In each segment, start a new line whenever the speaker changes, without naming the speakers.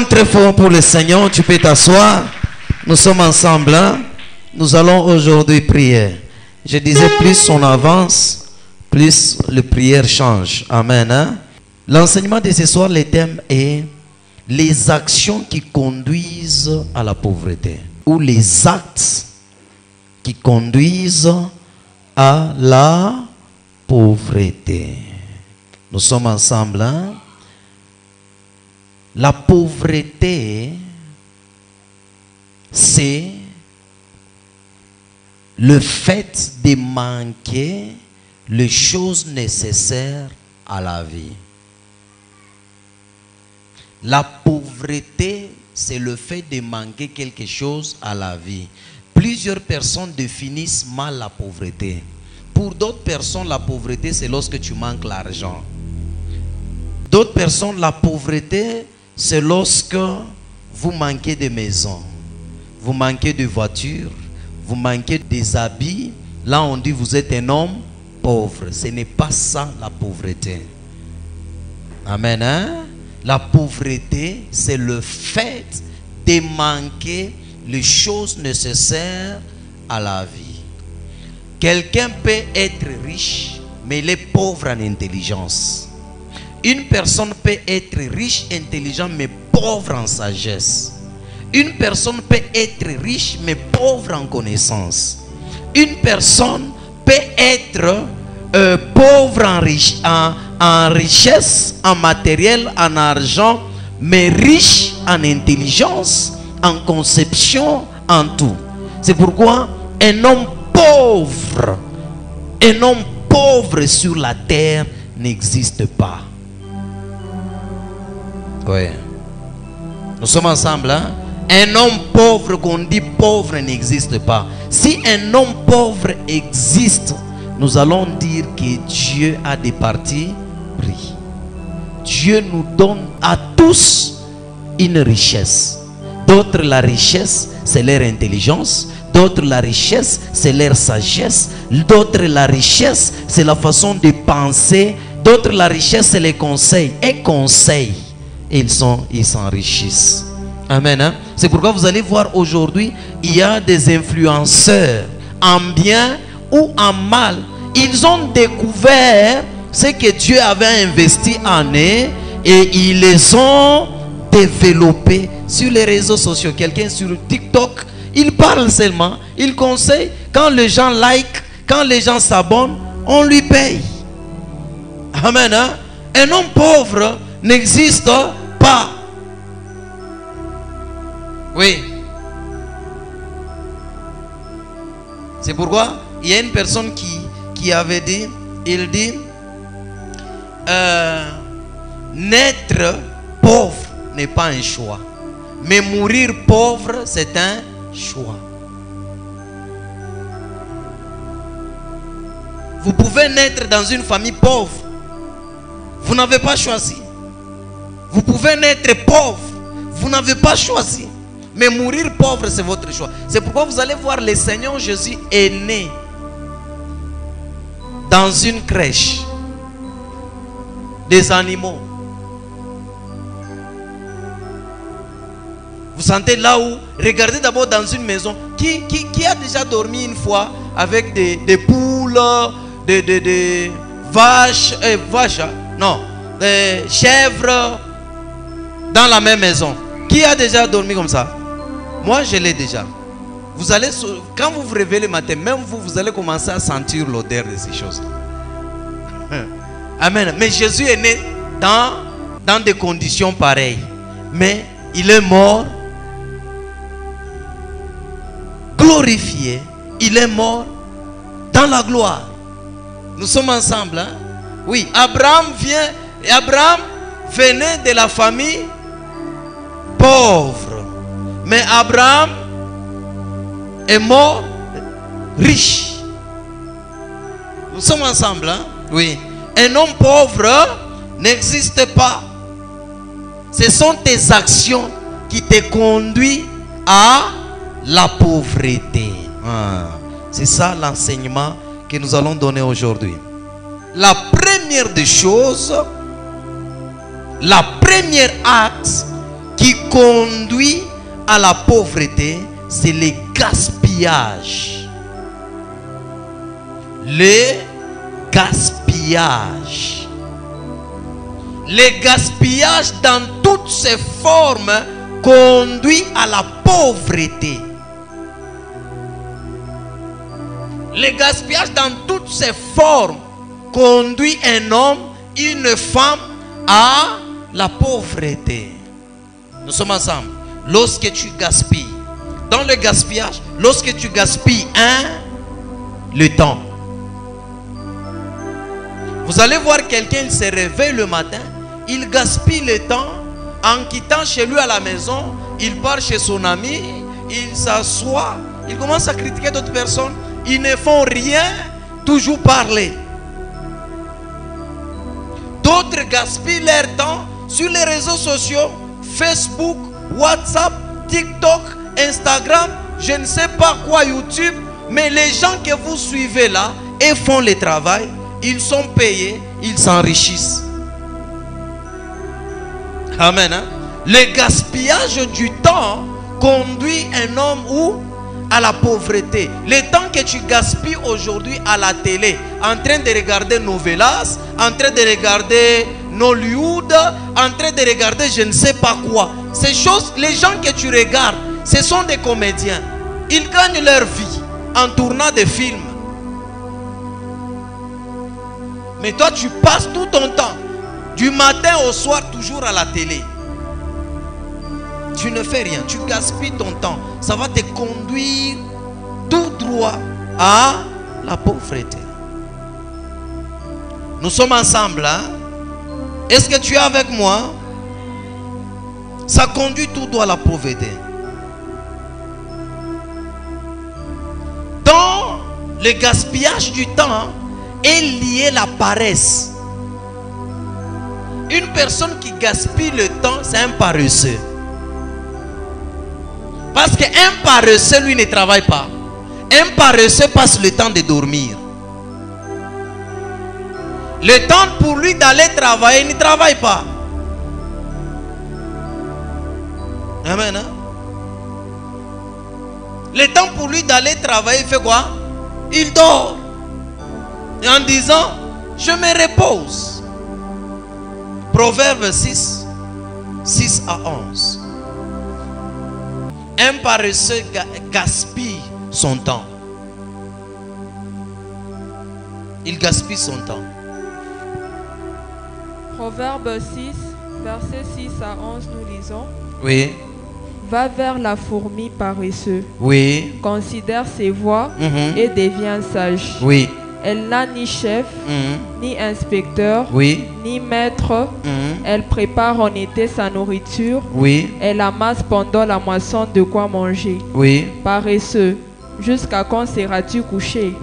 Très fort pour le Seigneur, tu peux t'asseoir. Nous sommes ensemble, hein? Nous allons aujourd'hui prier. Je disais, plus on avance, plus la prière change. Amen. Hein? L'enseignement de ce soir, le thème est les actions qui conduisent à la pauvreté. Ou les actes qui conduisent à la pauvreté. Nous sommes ensemble, hein? La pauvreté, c'est le fait de manquer les choses nécessaires à la vie. La pauvreté, c'est le fait de manquer quelque chose à la vie. Plusieurs personnes définissent mal la pauvreté. Pour d'autres personnes, la pauvreté, c'est lorsque tu manques l'argent. D'autres personnes, la pauvreté, c'est lorsque vous manquez de maison, vous manquez de voiture, vous manquez des habits. Là, on dit vous êtes un homme pauvre. Ce n'est pas ça la pauvreté. Amen. Hein? La pauvreté, c'est le fait de manquer les choses nécessaires à la vie. Quelqu'un peut être riche, mais il est pauvre en intelligence. Une personne peut être riche, intelligent, mais pauvre en sagesse. Une personne peut être riche, mais pauvre en connaissance. Une personne peut être pauvre en richesse, en matériel, en argent, mais riche en intelligence, en conception, en tout. C'est pourquoi un homme pauvre sur la terre n'existe pas. Oui. Nous sommes ensemble, hein? Un homme pauvre, qu'on dit pauvre, n'existe pas. Si un homme pauvre existe, nous allons dire que Dieu a des partis pris. Dieu nous donne à tous une richesse. D'autres, la richesse, c'est leur intelligence. D'autres, la richesse, c'est leur sagesse. D'autres, la richesse, c'est la façon de penser. D'autres, la richesse, c'est les conseils. Et conseils, ils s'enrichissent. Amen. Hein? C'est pourquoi vous allez voir aujourd'hui, il y a des influenceurs en bien ou en mal. Ils ont découvert ce que Dieu avait investi en eux et ils les ont développés sur les réseaux sociaux. Quelqu'un sur TikTok, il parle seulement, il conseille. Quand les gens like, quand les gens s'abonnent, on lui paye. Amen. Hein? Un homme pauvre n'existe pas. Oui. C'est pourquoi il y a une personne qui avait dit, il dit, naître pauvre n'est pas un choix, mais mourir pauvre c'est un choix. Vous pouvez naître dans une famille pauvre, vous n'avez pas choisi. Vous pouvez naître pauvre, vous n'avez pas choisi. Mais mourir pauvre, c'est votre choix. C'est pourquoi vous allez voir, le Seigneur Jésus est né dans une crèche des animaux. Vous sentez là où, regardez d'abord dans une maison. Qui a déjà dormi une fois avec des poules, des vaches, non, des chèvres dans la même maison? Qui a déjà dormi comme ça? Moi, je l'ai déjà. Vous allez, quand vous vous réveillez le matin, même vous allez commencer à sentir l'odeur de ces choses. Amen. Mais Jésus est né dans des conditions pareilles. Mais il est mort glorifié. Il est mort dans la gloire. Nous sommes ensemble. Hein? Oui, Abraham venait de la famille pauvre. Mais Abraham est mort riche. Nous sommes ensemble, hein? Oui. Un homme pauvre n'existe pas. Ce sont tes actions qui te conduisent à la pauvreté. C'est ça l'enseignement que nous allons donner aujourd'hui. La première des choses, la première acte qui conduit à la pauvreté, c'est le gaspillage. Le gaspillage. Le gaspillage dans toutes ses formes conduit à la pauvreté. Le gaspillage dans toutes ses formes conduit un homme, une femme à la pauvreté. Nous sommes ensemble. Lorsque tu gaspilles, dans le gaspillage, lorsque tu gaspilles le temps. Vous allez voir quelqu'un, il se réveille le matin, il gaspille le temps en quittant chez lui à la maison, il part chez son ami, il s'assoit, il commence à critiquer d'autres personnes, ils ne font rien, toujours parler. D'autres gaspillent leur temps sur les réseaux sociaux, Facebook, WhatsApp, TikTok, Instagram, je ne sais pas quoi, YouTube, mais les gens que vous suivez là et font le travail, ils sont payés, ils s'enrichissent. Amen. Hein? Le gaspillage du temps conduit un homme où? À la pauvreté. Le temps que tu gaspilles aujourd'hui à la télé, en train de regarder Novelas, en train de regarder Nollywood, en train de regarder je ne sais pas quoi. Ces choses, les gens que tu regardes, ce sont des comédiens. Ils gagnent leur vie en tournant des films. Mais toi, tu passes tout ton temps, du matin au soir, toujours à la télé. Tu ne fais rien, tu gaspilles ton temps. Ça va te conduire tout droit à la pauvreté. Nous sommes ensemble, hein? Est-ce que tu es avec moi? Ça conduit tout droit à la pauvreté. Dans le gaspillage du temps est lié la paresse. Une personne qui gaspille le temps, c'est un paresseux. Parce qu'un paresseux, lui, ne travaille pas. Un paresseux passe le temps de dormir. Le temps pour lui d'aller travailler, il ne travaille pas. Amen. Hein? Le temps pour lui d'aller travailler, il fait quoi? Il dort. Et en disant, je me repose. Proverbe 6, 6 à 11. Un paresseux gaspille son temps. Il gaspille son temps.
Proverbe 6, versets 6 à 11, nous lisons.
Oui.
Va vers la fourmi paresseux.
Oui.
Considère ses voies et devient sage.
Oui.
Elle n'a ni chef, ni inspecteur,
oui.
ni maître. Elle prépare en été sa nourriture.
Oui.
Elle amasse pendant la moisson de quoi manger.
Oui.
Paresseux, jusqu'à quand seras-tu couché?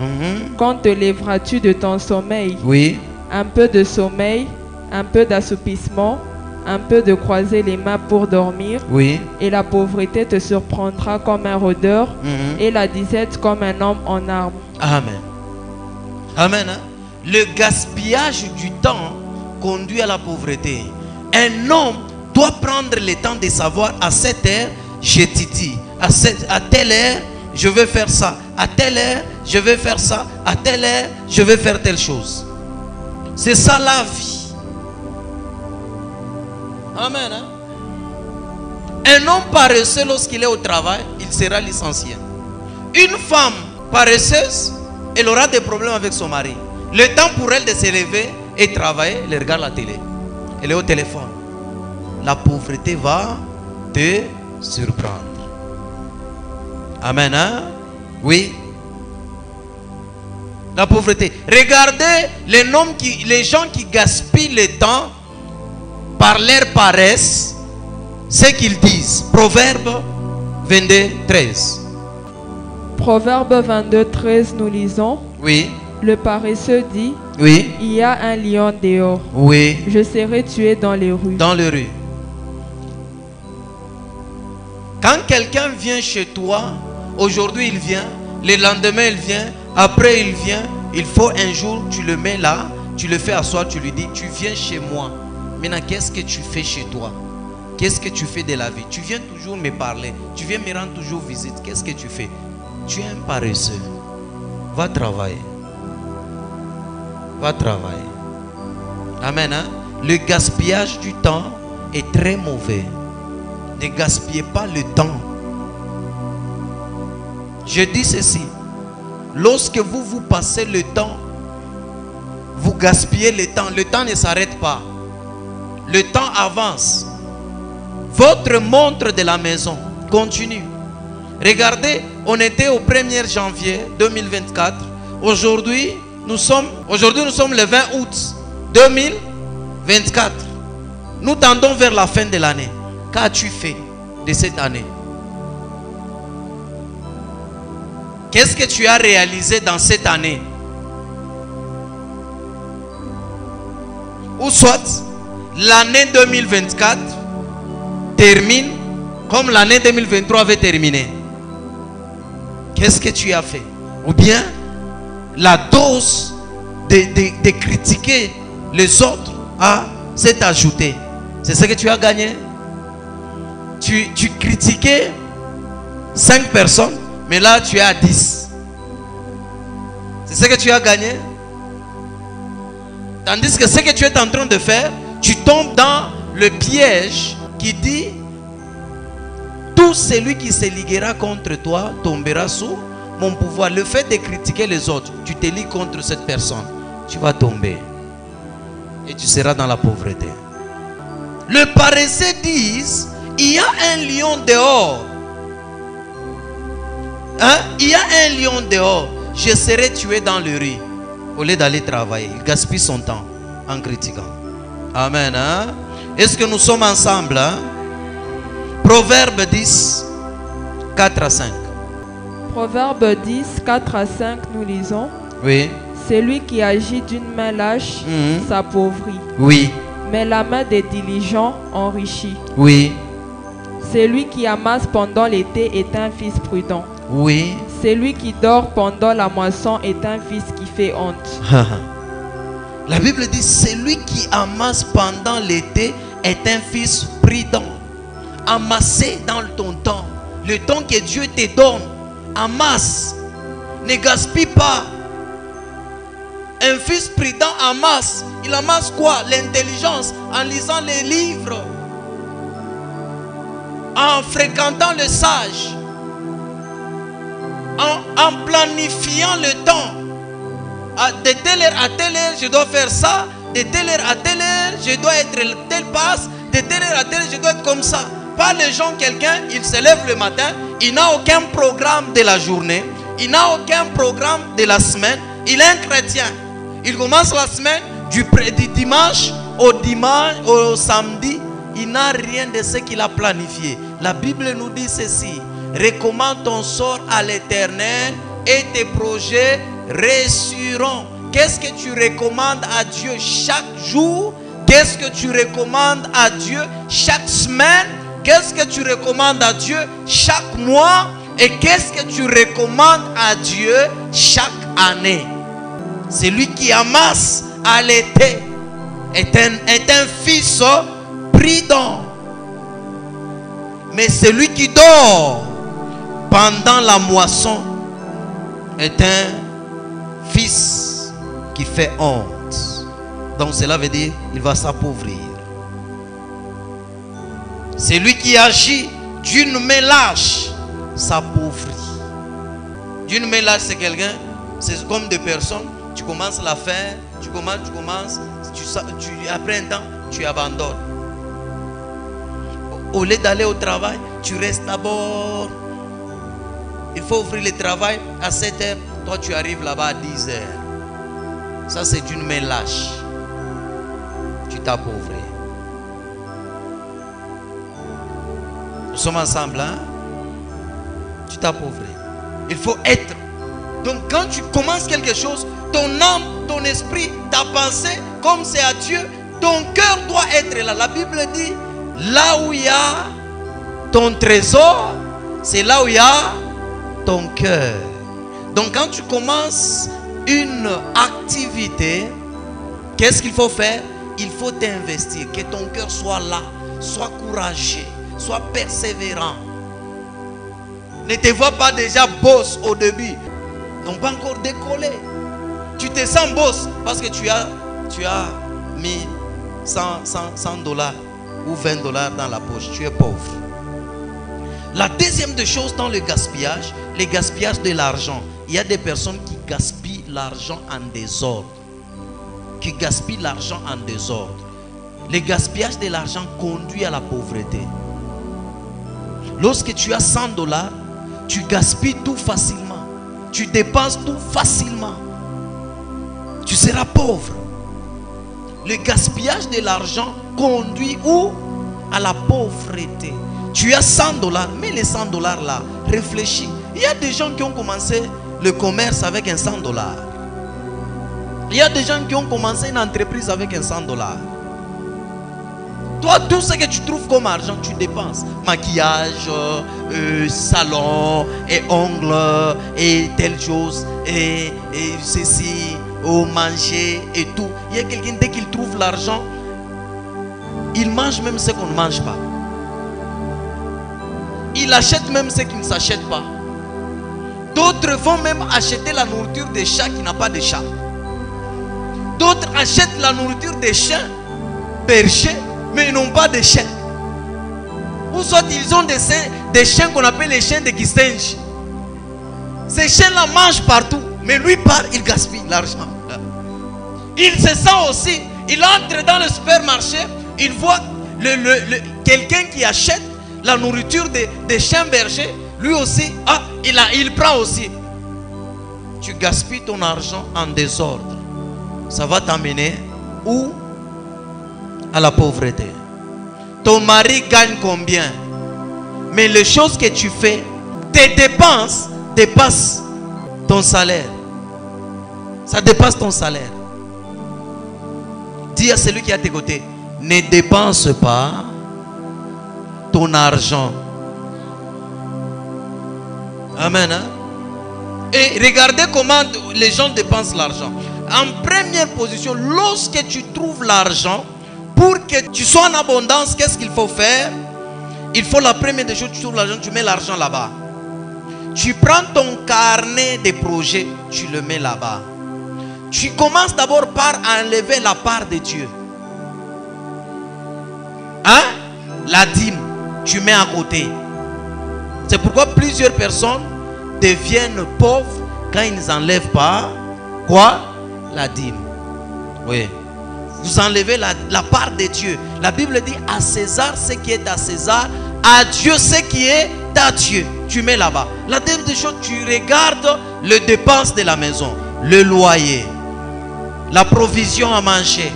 Quand te lèveras-tu de ton sommeil?
Oui.
Un peu de sommeil, un peu d'assoupissement, un peu de croiser les mains pour dormir.
Oui.
Et la pauvreté te surprendra comme un rôdeur et la disette comme un homme en arme.
Amen. Amen. Hein? Le gaspillage du temps conduit à la pauvreté. Un homme doit prendre le temps de savoir à cette heure, je t'y à telle heure, je vais faire ça. À telle heure, je vais faire ça. À telle heure, je vais faire telle chose. C'est ça la vie. Amen. Hein? Un homme paresseux, lorsqu'il est au travail, il sera licencié. Une femme paresseuse, elle aura des problèmes avec son mari. Le temps pour elle de se lever et travailler, elle regarde la télé. Elle est au téléphone. La pauvreté va te surprendre. Amen. Hein? Oui. La pauvreté. Regardez les gens qui gaspillent le temps par leur paresse. Ce qu'ils disent. Proverbe 22, 13.
Proverbe 22, 13, nous lisons.
Oui.
Le paresseux dit,
oui.
Il y a un lion dehors.
Oui.
Je serai tué dans les rues.
Dans les rues. Quand quelqu'un vient chez toi, aujourd'hui il vient, le lendemain il vient, après il vient, il faut un jour, tu le mets là, tu le fais asseoir, tu lui dis, tu viens chez moi. Maintenant, qu'est-ce que tu fais chez toi? Qu'est-ce que tu fais de la vie? Tu viens toujours me parler. Tu viens me rendre toujours visite. Qu'est-ce que tu fais? Tu es un paresseux. Va travailler. Va travailler. Amen. Hein? Le gaspillage du temps est très mauvais. Ne gaspillez pas le temps. Je dis ceci. Lorsque vous passez le temps, vous gaspillez le temps ne s'arrête pas. Le temps avance. Votre montre de la maison continue. Regardez, on était au 1er janvier 2024. Aujourd'hui, nous sommes le 20 août 2024. Nous tendons vers la fin de l'année. Qu'as-tu fait de cette année? Qu'est-ce que tu as réalisé dans cette année? Ou soit, l'année 2024 termine comme l'année 2023 avait terminé. Qu'est-ce que tu as fait? Ou bien, la dose de critiquer les autres s'est ajoutée. C'est ce que tu as gagné. Tu critiquais 5 personnes, mais là tu es à 10. C'est ce que tu as gagné. Tandis que ce que tu es en train de faire, tu tombes dans le piège qui dit: tout celui qui se liguera contre toi tombera sous mon pouvoir. Le fait de critiquer les autres, tu te ligues contre cette personne, tu vas tomber et tu seras dans la pauvreté. Le paresseux dit: il y a un lion dehors. Hein? Il y a un lion dehors. Je serai tué dans le riz. Au lieu d'aller travailler, il gaspille son temps en critiquant. Amen. Hein? Est-ce que nous sommes ensemble? Hein? Proverbe 10, 4 à 5.
Proverbe 10, 4 à 5, nous lisons.
Oui.
Celui qui agit d'une main lâche s'appauvrit.
Oui.
Mais la main des diligents enrichit.
Oui.
Celui qui amasse pendant l'été est un fils prudent.
Oui.
Celui qui dort pendant la moisson est un fils qui fait honte.
La Bible dit: celui qui amasse pendant l'été est un fils prudent. Amasser dans ton temps, le temps que Dieu te donne, amasse, ne gaspille pas. Un fils prudent amasse. Il amasse quoi? L'intelligence, en lisant les livres, en fréquentant le sage, en planifiant le temps. De telle heure à telle heure, je dois faire ça. De telle heure à telle heure, je dois être telle passe. De telle heure à telle heure, je dois être comme ça. Pas les gens, quelqu'un, il se lève le matin, il n'a aucun programme de la journée, il n'a aucun programme de la semaine. Il est un chrétien. Il commence la semaine du dimanche au samedi. Il n'a rien de ce qu'il a planifié. La Bible nous dit ceci: recommande ton sort à l'Éternel et tes projets réussiront. Qu'est-ce que tu recommandes à Dieu chaque jour? Qu'est-ce que tu recommandes à Dieu chaque semaine? Qu'est-ce que tu recommandes à Dieu chaque mois? Et qu'est-ce que tu recommandes à Dieu chaque année? Celui qui amasse à l'été est un fils prudent. Mais celui qui dort pendant la moisson est un fils qui fait honte. Donc cela veut dire il va s'appauvrir. Celui qui agit d'une main lâche s'appauvrit. D'une main lâche, c'est quelqu'un, c'est comme des personnes, tu commences la faire, tu commences, après un temps, tu abandonnes. Au lieu d'aller au travail, tu restes d'abord. Il faut ouvrir le travail à 7 h, toi tu arrives là-bas à 10 h. Ça c'est d'une main lâche. Tu t'appauvris. Nous sommes ensemble, hein? Tu t'appauvris. Il faut être. Donc quand tu commences quelque chose, ton âme, ton esprit, ta pensée, comme c'est à Dieu, ton cœur doit être là. La Bible dit, là où il y a ton trésor, c'est là où il y a ton cœur. Donc quand tu commences une activité, qu'est-ce qu'il faut faire? Il faut t'investir, que ton cœur soit là. Sois courageux, sois persévérant. Ne te vois pas déjà boss au début. Ils n'ont pas encore décollé. Tu te sens boss parce que tu as mis 100 dollars ou 20 dollars dans la poche. Tu es pauvre. La deuxième des choses dans le gaspillage de l'argent. Il y a des personnes qui gaspillent l'argent en désordre. Qui gaspillent l'argent en désordre. Le gaspillage de l'argent conduit à la pauvreté. Lorsque tu as 100 dollars, tu gaspilles tout facilement. Tu dépenses tout facilement. Tu seras pauvre. Le gaspillage de l'argent conduit où? À la pauvreté. Tu as 100 dollars, mais les 100 dollars là, réfléchis. Il y a des gens qui ont commencé le commerce avec un 100 dollars. Il y a des gens qui ont commencé une entreprise avec un 100 dollars. Toi, tout ce que tu trouves comme argent, tu dépenses. Maquillage, salon, et ongles, et telle chose, et ceci, au manger, et tout. Il y a quelqu'un, dès qu'il trouve l'argent, il mange même ce qu'on ne mange pas. Il achète même ce qui ne s'achète pas. D'autres vont même acheter la nourriture des chats qui n'a pas de chat. D'autres achètent la nourriture des chiens bergers, mais ils n'ont pas de chiens. Ou soit ils ont des chiens qu'on appelle les chiens de Kistenji. Ces chiens-là mangent partout, mais lui part, il gaspille l'argent. Il se sent aussi, il entre dans le supermarché, il voit quelqu'un qui achète la nourriture des chiens bergers, lui aussi, il prend aussi. Tu gaspilles ton argent en désordre. Ça va t'amener où? À la pauvreté. Ton mari gagne combien? Mais les choses que tu fais, tes dépenses dépassent ton salaire. Ça dépasse ton salaire. Dis à celui qui est à tes côtés, ne dépense pas ton argent. Amen. Hein? Et regardez comment les gens dépensent l'argent. En première position, lorsque tu trouves l'argent, pour que tu sois en abondance, qu'est-ce qu'il faut faire? Il faut, la première des choses, tu trouves l'argent, tu mets l'argent là-bas. Tu prends ton carnet de projets, tu le mets là-bas. Tu commences d'abord par enlever la part de Dieu. Hein? La dîme, tu mets à côté. C'est pourquoi plusieurs personnes deviennent pauvres quand ils n'enlèvent pas quoi? La dîme. Oui. Vous enlevez la part de Dieu. La Bible dit à César ce qui est à César, à Dieu ce qui est à Dieu. Tu mets là-bas. La deuxième des choses, tu regardes les dépenses de la maison, le loyer, la provision à manger.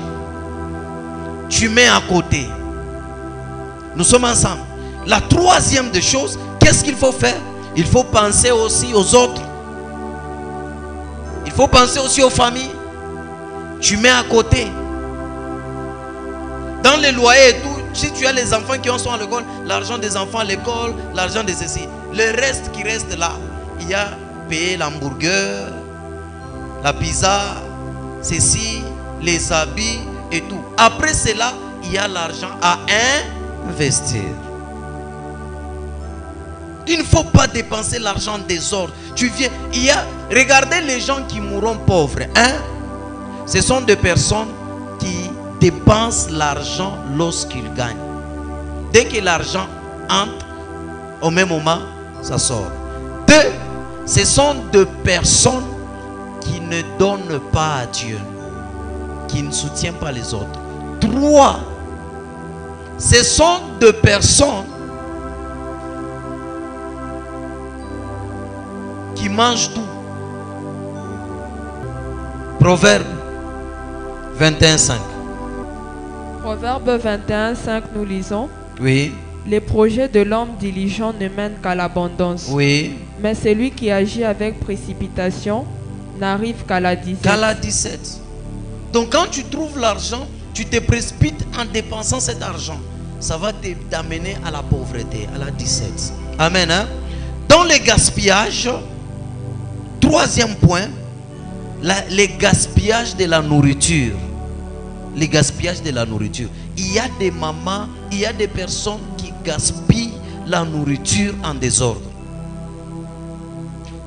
Tu mets à côté. Nous sommes ensemble. La troisième des choses, qu'est-ce qu'il faut faire? Il faut penser aussi aux autres. Il faut penser aussi aux familles. Tu mets à côté. Dans les loyers et tout, si tu as les enfants qui sont à l'école, l'argent des enfants à l'école, l'argent de ceci. Le reste qui reste là, il y a payer l'hamburger, la pizza, ceci, les habits et tout. Après cela, il y a l'argent à investir. Il ne faut pas dépenser l'argent en désordre. Tu viens, regardez les gens qui mourront pauvres. Hein? Ce sont des personnes qui dépensent l'argent lorsqu'ils gagnent. Dès que l'argent entre, au même moment, ça sort. 2, ce sont des personnes qui ne donnent pas à Dieu, qui ne soutiennent pas les autres. 3, ce sont des personnes qui mangent tout. Proverbe 21:5.
Proverbe 21:5, nous lisons.
Oui.
Les projets de l'homme diligent ne mènent qu'à l'abondance.
Oui.
Mais celui qui agit avec précipitation n'arrive qu'à la 17.
Qu'à la 17. Donc quand tu trouves l'argent, tu te précipites en dépensant cet argent. Ça va t'amener à la pauvreté, à la 17. Amen. Hein? Dans le gaspillage, troisième point, le gaspillage de la nourriture. le gaspillage de la nourriture. Il y a des mamans, il y a des personnes qui gaspillent la nourriture en désordre.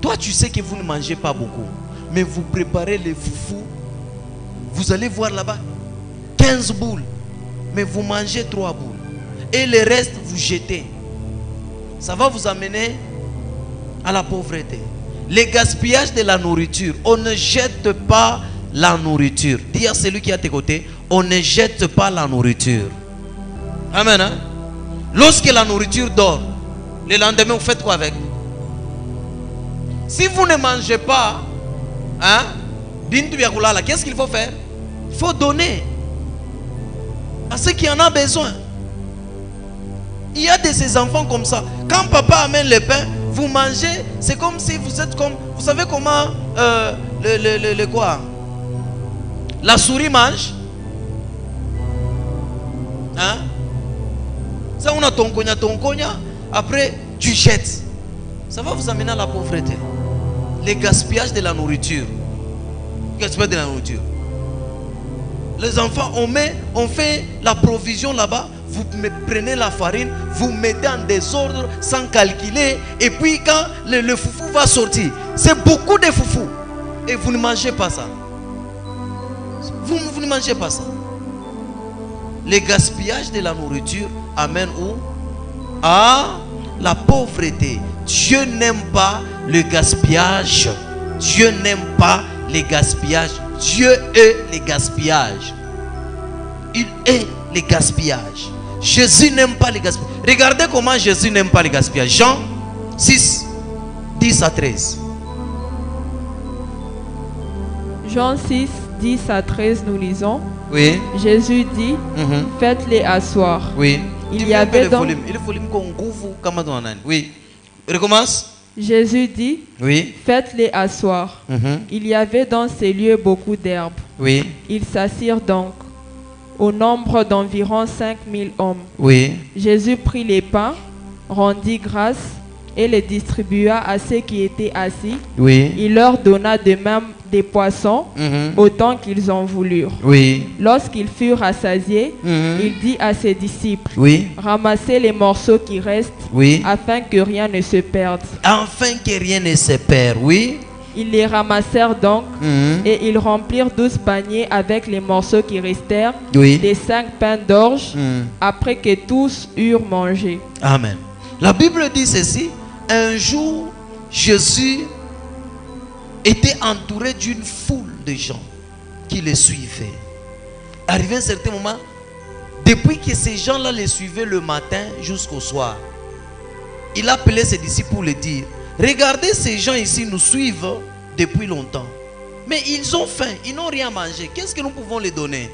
Toi, tu sais que vous ne mangez pas beaucoup, mais vous préparez les foufous. Vous allez voir là-bas 15 boules, mais vous mangez 3 boules. Et le reste, vous jetez. Ça va vous amener à la pauvreté. Le gaspillage de la nourriture. On ne jette pas la nourriture. Dis à celui qui est à tes côtés, on ne jette pas la nourriture. Amen. Hein? Lorsque la nourriture dort, le lendemain, vous faites quoi avec? Si vous ne mangez pas, hein, qu'est-ce qu'il faut faire? Il faut donner à ceux qui en ont besoin. Il y a de ces enfants comme ça. Quand papa amène le pain, vous mangez. C'est comme si vous êtes comme... Vous savez comment quoi? La souris mange. Hein? Ça, on a ton cogna. Après, tu jettes. Ça va vous amener à la pauvreté. Le gaspillage de la nourriture. Le gaspillage de la nourriture. Les enfants, on fait la provision là-bas. Vous prenez la farine, vous mettez en désordre sans calculer. Et puis quand le foufou va sortir, c'est beaucoup de foufou. Et vous ne mangez pas ça. Vous ne mangez pas ça. Le gaspillage de la nourriture amène où? À la pauvreté. Dieu n'aime pas le gaspillage. Dieu n'aime pas le gaspillage. Dieu est le gaspillage. Il est le gaspillage. Jésus n'aime pas le gaspillage. Regardez comment Jésus n'aime pas le gaspillage. Jean 6, 10 à 13.
Jean 6, 10 à 13, nous lisons.
Oui.
Jésus dit, faites-les asseoir.
Oui.
Il y avait donc...
Oui. Recommence.
Jésus dit,
oui.
Faites-les asseoir. Il y avait dans ces lieux beaucoup d'herbes.
Oui.
Ils s'assirent donc, au nombre d'environ 5000 hommes.
Oui.
Jésus prit les pains, rendit grâce et les distribua à ceux qui étaient assis.
Oui.
Il leur donna de même des poissons, autant qu'ils en voulurent.
Oui.
Lorsqu'ils furent rassasiés, il dit à ses disciples,
oui.
Ramassez les morceaux qui restent,
oui.
afin que rien ne se perde.
Afin que rien ne se perde, oui.
Ils les ramassèrent donc, et ils remplirent 12 paniers avec les morceaux qui restèrent,
oui.
des 5 pains d'orge, après que tous eurent mangé.
Amen. La Bible dit ceci, un jour, Jésus était entouré d'une foule de gens qui le suivaient. Arrivé à un certain moment, depuis que ces gens-là les suivaient le matin jusqu'au soir, il appelait ses disciples pour leur dire, regardez, ces gens ici nous suivent depuis longtemps, mais ils ont faim, ils n'ont rien mangé. Qu'est-ce que nous pouvons les donner?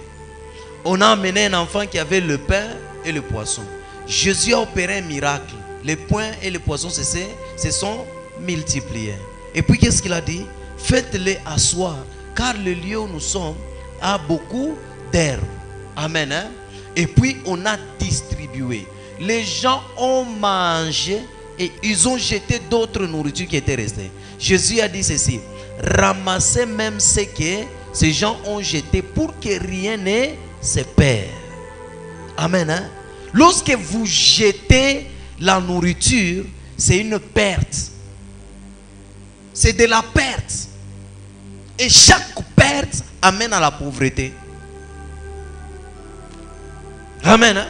On a amené un enfant qui avait le pain et le poisson. Jésus a opéré un miracle. Les pains et les poissons se sont multipliés. Et puis qu'est-ce qu'il a dit? Faites-les asseoir, car le lieu où nous sommes a beaucoup d'herbes. Amen. Hein? Et puis on a distribué. Les gens ont mangé et ils ont jeté d'autres nourritures qui étaient restées. Jésus a dit ceci, ramassez même ce que ces gens ont jeté pour que rien ne se perde. Amen. Hein? Lorsque vous jetez la nourriture, c'est une perte. C'est de la perte. Et chaque perte amène à la pauvreté. Amen. Hein?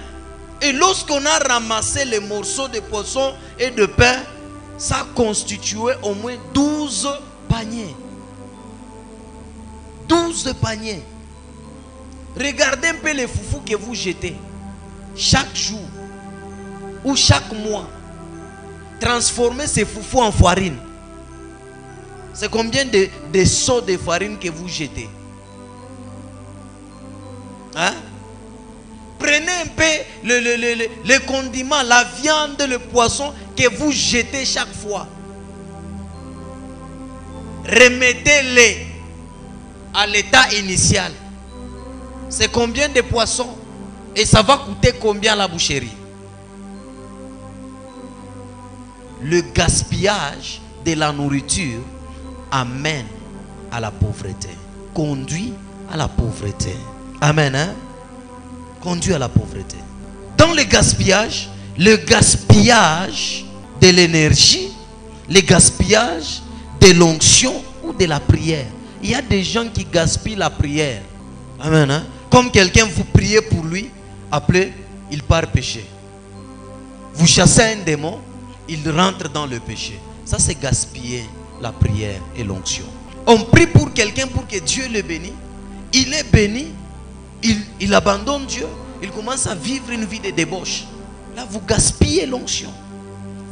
Et lorsqu'on a ramassé les morceaux de poisson et de pain, ça constituait au moins 12 paniers. 12 paniers. Regardez un peu les foufous que vous jetez. Chaque jour ou chaque mois. Transformez ces foufous en farine. C'est combien de seaux de farine que vous jetez? Hein? Prenez un peu les condiments, la viande, le poisson que vous jetez chaque fois. Remettez-les à l'état initial. C'est combien de poissons? Et ça va coûter combien à la boucherie? Le gaspillage de la nourriture amène à la pauvreté, conduit à la pauvreté. Amen. Hein? Conduit à la pauvreté. Dans le gaspillage de l'énergie, le gaspillage de l'onction ou de la prière. Il y a des gens qui gaspillent la prière. Amen. Hein? Comme quelqu'un, vous priez pour lui, après, il part pécher. Vous chassez un démon, il rentre dans le péché. Ça, c'est gaspiller la prière et l'onction. On prie pour quelqu'un pour que Dieu le bénisse. Il est béni, il abandonne Dieu, il commence à vivre une vie de débauche. Là, vous gaspillez l'onction.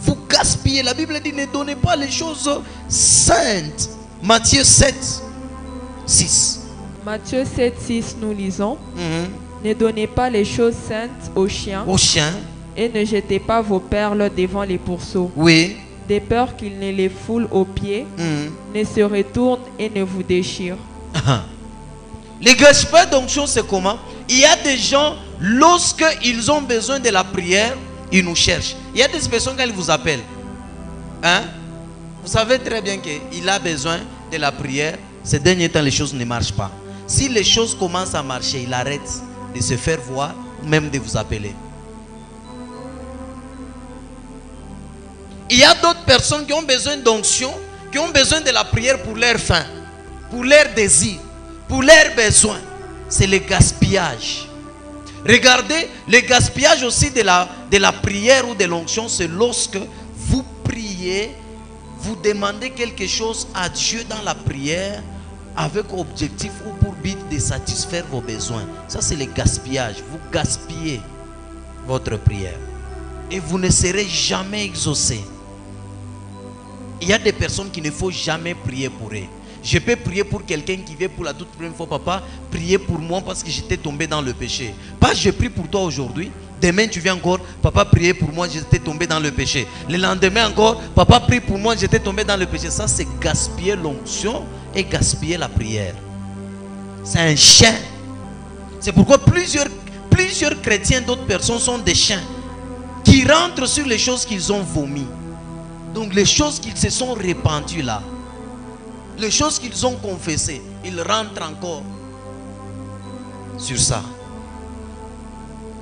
Vous gaspillez. La Bible dit, ne donnez pas les choses saintes. Matthieu 7, 6.
Matthieu 7, 6, nous lisons. Ne donnez pas les choses saintes aux chiens.
Aux chiens.
Et ne jetez pas vos perles devant les pourceaux.
Oui.
De peur qu'ils ne les foulent aux pieds, ne se retournent et ne vous déchirent.
Les gaspillage d'onction, c'est comment? Il y a des gens, lorsqu'ils ont besoin de la prière, ils nous cherchent. Il y a des personnes quand ils vous appellent. Hein? Vous savez très bien qu'il a besoin de la prière. Ces derniers temps, les choses ne marchent pas. Si les choses commencent à marcher, il arrête de se faire voir, même de vous appeler. Il y a d'autres personnes qui ont besoin d'onction, qui ont besoin de la prière pour leur faim, pour leurs désirs, pour leurs besoins. C'est le gaspillage. Regardez, le gaspillage aussi de la prière ou de l'onction, c'est lorsque vous priez, vous demandez quelque chose à Dieu dans la prière, avec objectif ou pour but de satisfaire vos besoins. Ça, c'est le gaspillage. Vous gaspillez votre prière. Et vous ne serez jamais exaucé. Il y a des personnes qui ne faut jamais prier pour eux. Je peux prier pour quelqu'un qui vient pour la toute première fois. Papa, priez pour moi parce que j'étais tombé dans le péché. Pas je prie pour toi aujourd'hui. Demain tu viens encore. Papa, priez pour moi, j'étais tombé dans le péché. Le lendemain encore. Papa, prie pour moi, j'étais tombé dans le péché. Ça, c'est gaspiller l'onction et gaspiller la prière. C'est un chien. C'est pourquoi plusieurs chrétiens, d'autres personnes sont des chiens qui rentrent sur les choses qu'ils ont vomies. Donc les choses qu'ils se sont répandues là, les choses qu'ils ont confessées, ils rentrent encore sur ça.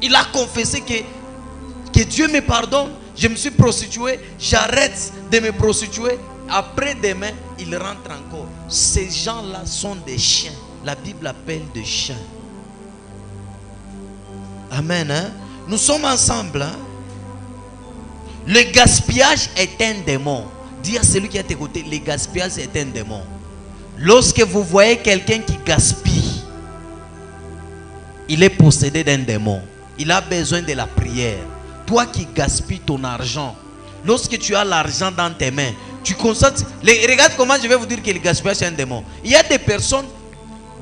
Il a confessé que Dieu me pardonne, je me suis prostitué, j'arrête de me prostituer. Après demain, il rentre encore. Ces gens-là sont des chiens. La Bible appelle des chiens. Amen. Hein? Nous sommes ensemble. Hein? Le gaspillage est un démon. Dis à celui qui est à tes côtés, le gaspillage est un démon. Lorsque vous voyez quelqu'un qui gaspille, il est possédé d'un démon. Il a besoin de la prière. Toi qui gaspilles ton argent, lorsque tu as l'argent dans tes mains, tu constates. Regarde comment je vais vous dire que le gaspillage est un démon. Il y a des personnes,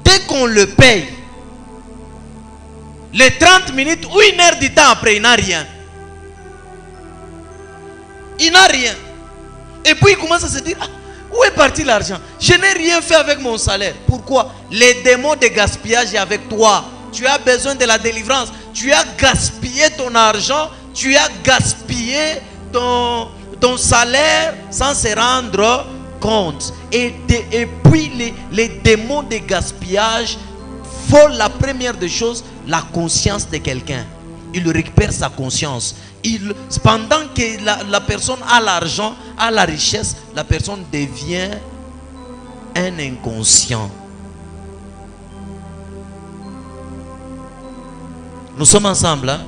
dès qu'on le paye, les 30 minutes ou une heure du temps après, il n'a rien. Il n'a rien. Et puis il commence à se dire, ah, où est parti l'argent? Je n'ai rien fait avec mon salaire. Pourquoi? Les démons de gaspillage est avec toi. Tu as besoin de la délivrance. Tu as gaspillé ton argent. Tu as gaspillé ton salaire sans se rendre compte. Et puis les démons de gaspillage volent la première des choses, la conscience de quelqu'un. Il récupère sa conscience. Pendant que la personne a l'argent, a la richesse, la personne devient un inconscient. Nous sommes ensemble. Hein?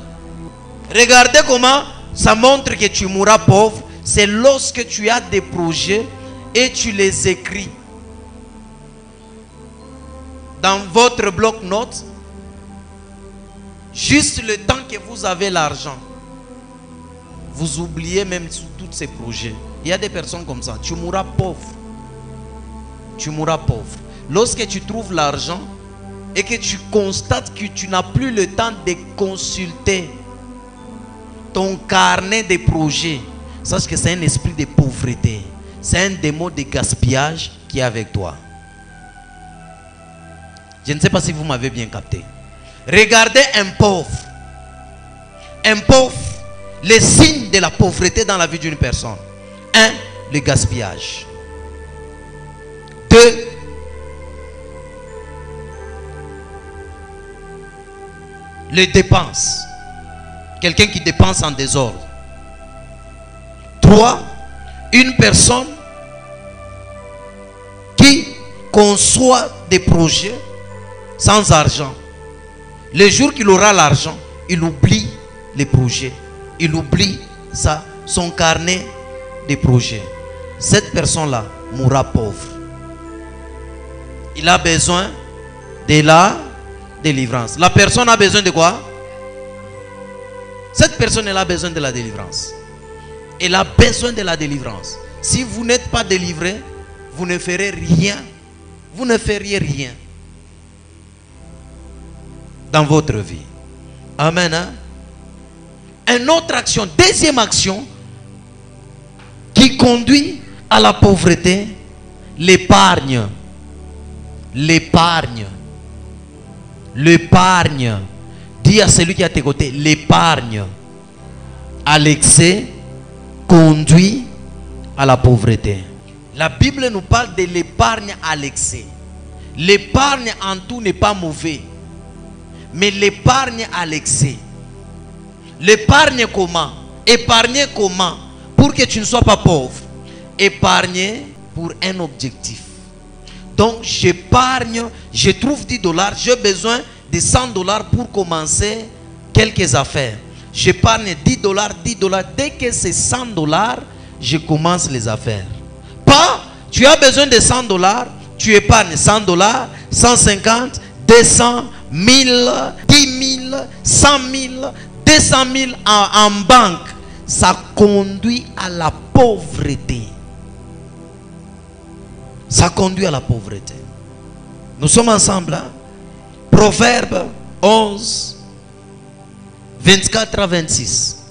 Regardez comment ça montre que tu mourras pauvre. C'est lorsque tu as des projets et tu les écris dans votre bloc-notes. Juste le temps que vous avez l'argent, vous oubliez même tous ces projets. Il y a des personnes comme ça. Tu mourras pauvre. Tu mourras pauvre. Lorsque tu trouves l'argent et que tu constates que tu n'as plus le temps de consulter ton carnet de projets, sache que c'est un esprit de pauvreté. C'est un démon de gaspillage qui est avec toi. Je ne sais pas si vous m'avez bien capté. Regardez un pauvre. Un pauvre, les signes de la pauvreté dans la vie d'une personne. 1. Le gaspillage. 2. les dépenses. Quelqu'un qui dépense en désordre. 3. Une personne qui conçoit des projets sans argent. Le jour qu'il aura l'argent, il oublie les projets. Il oublie son carnet de projets. Cette personne-là mourra pauvre. Il a besoin de la délivrance. La personne a besoin de quoi? Cette personne, elle a besoin de la délivrance. Elle a besoin de la délivrance. Si vous n'êtes pas délivré, vous ne ferez rien. Vous ne feriez rien dans votre vie. Amen. Hein? Une autre action, deuxième action qui conduit à la pauvreté, l'épargne. L'épargne. L'épargne. Dis à celui qui est à tes côtés, l'épargne à l'excès conduit à la pauvreté. La Bible nous parle de l'épargne à l'excès. L'épargne en tout n'est pas mauvais. Mais l'épargne à l'excès. L'épargne comment? Épargner comment? Pour que tu ne sois pas pauvre. Épargner pour un objectif. Donc j'épargne, je trouve 10 $, j'ai besoin de 100 $ pour commencer quelques affaires. J'épargne 10 $, 10 $. Dès que c'est 100 $, je commence les affaires. Pas, tu as besoin de 100 $, tu épargnes 100 $, 150, 200, 1000, 10 000, 100 000, 200 000 en banque. Ça conduit à la pauvreté. Ça conduit à la pauvreté. Nous sommes ensemble. Hein? Proverbe 11, 24 à 26.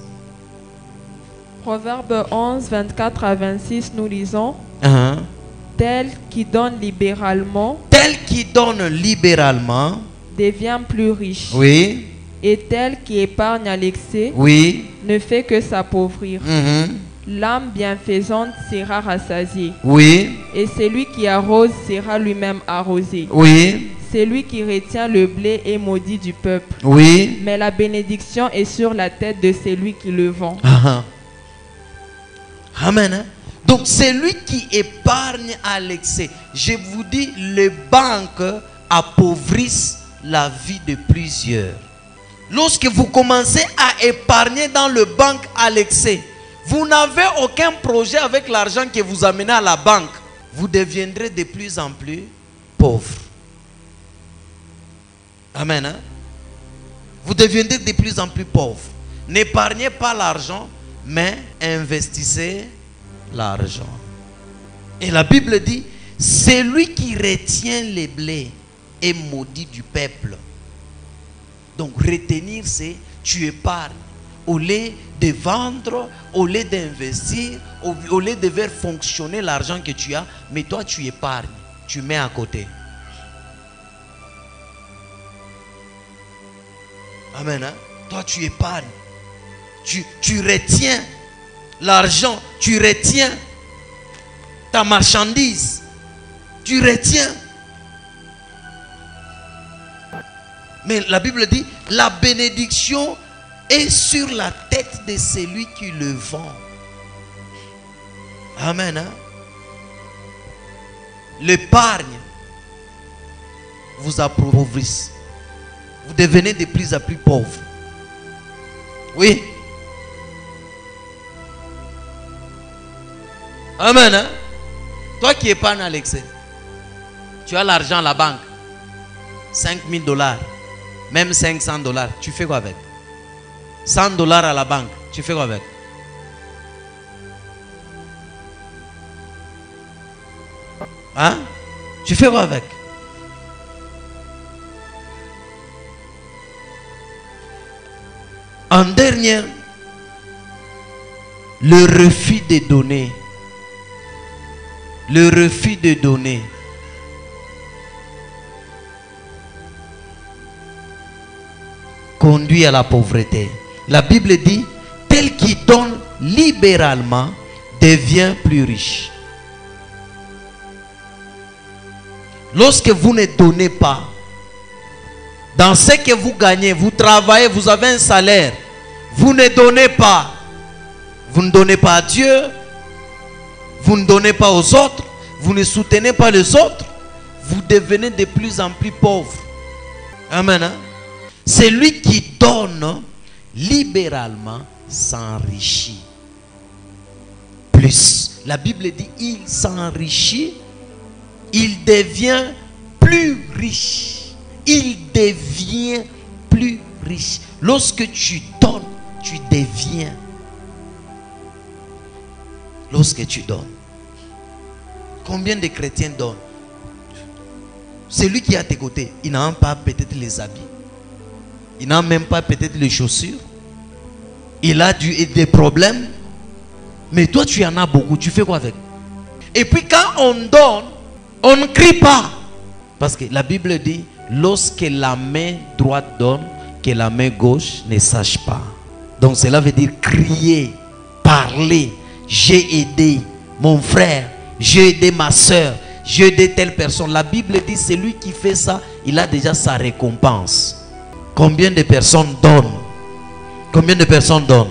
Proverbe 11, 24 à 26, nous lisons. Tel qui donne libéralement.
Tel qui donne libéralement.
Devient plus riche.
Oui.
Et tel qui épargne à l'excès.
Oui.
Ne fait que s'appauvrir. L'âme bienfaisante sera rassasiée.
Oui.
Et celui qui arrose sera lui-même arrosé.
Oui.
Celui qui retient le blé est maudit du peuple.
Oui.
Mais la bénédiction est sur la tête de celui qui le vend.
Amen. Hein? Donc celui qui épargne à l'excès. Je vous dis, les banques appauvrissent la vie de plusieurs. Lorsque vous commencez à épargner dans le banque à l'excès, vous n'avez aucun projet avec l'argent que vous amenez à la banque. Vous deviendrez de plus en plus pauvre. Amen. Hein? Vous deviendrez de plus en plus pauvre. N'épargnez pas l'argent, mais investissez l'argent. Et la Bible dit, celui qui retient les blés est maudit du peuple. Donc retenir, c'est tu épargnes. Au lieu de vendre, au lieu d'investir, au lieu de faire fonctionner l'argent que tu as, mais toi tu épargnes, tu mets à côté. Amen. Hein? Toi tu épargnes, tu retiens l'argent, tu retiens ta marchandise, tu retiens. Mais la Bible dit, la bénédiction est sur la tête de celui qui le vend. Amen. Hein? L'épargne vous appauvrisse. Vous devenez de plus en plus pauvre. Oui. Amen. Hein? Toi qui épargnes à l'excès, tu as l'argent à la banque, 5 000 $, même 500 $, tu fais quoi avec? 100 $ à la banque, tu fais quoi avec? Hein? Tu fais quoi avec? En dernier, le refus de donner. Le refus de donner. Conduit à la pauvreté. La Bible dit, tel qui donne libéralement devient plus riche. Lorsque vous ne donnez pas, Dans ce que vous gagnez, vous travaillez, vous avez un salaire. Vous ne donnez pas. Vous ne donnez pas à Dieu. Vous ne donnez pas aux autres. Vous ne soutenez pas les autres. Vous devenez de plus en plus pauvre. Amen. Hein? Celui qui donne libéralement s'enrichit plus. La Bible dit il s'enrichit, il devient plus riche. Il devient plus riche. Lorsque tu donnes, tu deviens. Lorsque tu donnes. Combien de chrétiens donnent? Celui qui est à tes côtés, il n'a même pas peut-être les habits. Il n'a même pas peut-être les chaussures. Il a des problèmes. Mais toi, tu en as beaucoup. Tu fais quoi avec? Et puis quand on donne, on ne crie pas. Parce que la Bible dit, lorsque la main droite donne, que la main gauche ne sache pas. Donc cela veut dire crier, parler. J'ai aidé mon frère. J'ai aidé ma soeur. J'ai aidé telle personne. La Bible dit, celui qui fait ça, il a déjà sa récompense. Combien de personnes donnent? Combien de personnes donnent?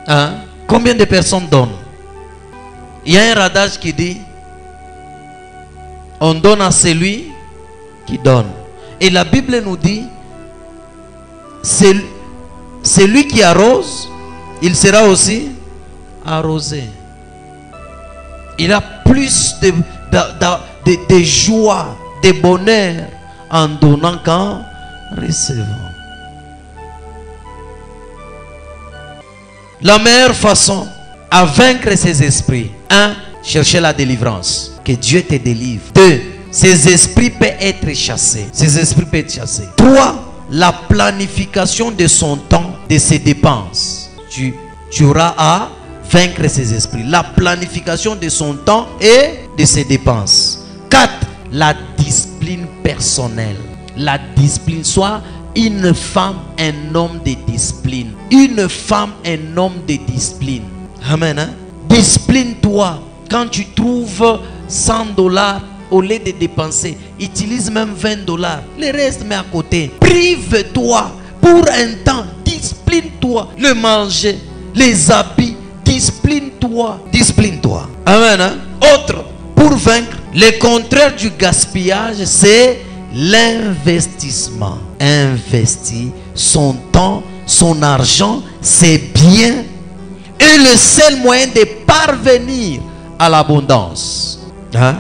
Hein? Combien de personnes donnent? Il y a un adage qui dit, on donne à celui qui donne. Et la Bible nous dit, celui qui arrose, il sera aussi arrosé. Il a plus de joie, de bonheur en donnant qu'en recevant. La meilleure façon à vaincre ces esprits, 1. Chercher la délivrance. Que Dieu te délivre. 2. Ces esprits peuvent être chassés. Ces esprits peuvent être chassés. 3. La planification de son temps, de ses dépenses. Tu auras à vaincre ces esprits. La planification de son temps et de ses dépenses. 4. La discipline personnelle. La discipline, soit une femme, un homme de discipline. Une femme, un homme de discipline. Amen. Hein? Discipline-toi. Quand tu trouves $100, au lieu de dépenser, utilise même $20. Le reste, mets à côté. Prive-toi pour un temps. Discipline-toi. Le manger, les habits. Discipline-toi. Discipline-toi. Amen. Hein? Autre, pour vaincre, le contraire du gaspillage, c'est l'investissement. Investir son temps, son argent, c'est bien. Et le seul moyen de parvenir à l'abondance. Hein?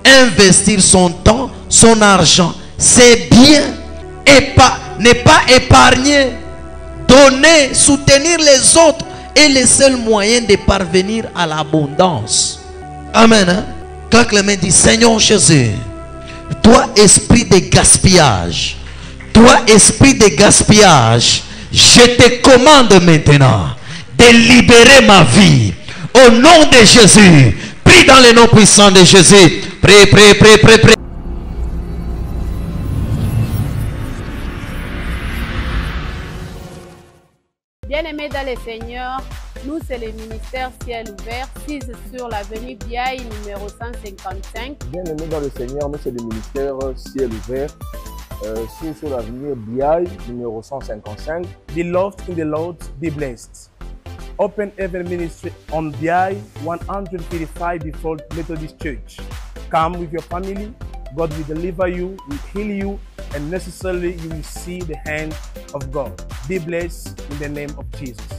Investir son temps, son argent, c'est bien. Ne pas épargner. Donner, soutenir les autres est le seul moyen de parvenir à l'abondance. Amen. Hein? Quand Clément dit, Seigneur Jésus, toi esprit de gaspillage, toi esprit de gaspillage, je te commande maintenant de libérer ma vie. Au nom de Jésus, prie dans le nom puissant de Jésus. Prie, prie, prie, prie, prie.
Bien-aimés dans le Seigneur, nous c'est le ministère Ciel Ouvert, 6 sur l'avenue Biaï numéro 155.
Bien-aimés dans le Seigneur, nous c'est le ministère Ciel Ouvert, 6 sur l'avenue Biaï numéro 155.
Beloved in the Lord, be blessed. Open Heaven Ministry on Biaï 135 before Methodist Church. Come with your family. God will deliver you, will heal you, and necessarily you will see the hand of God. Be blessed in the name of Jesus.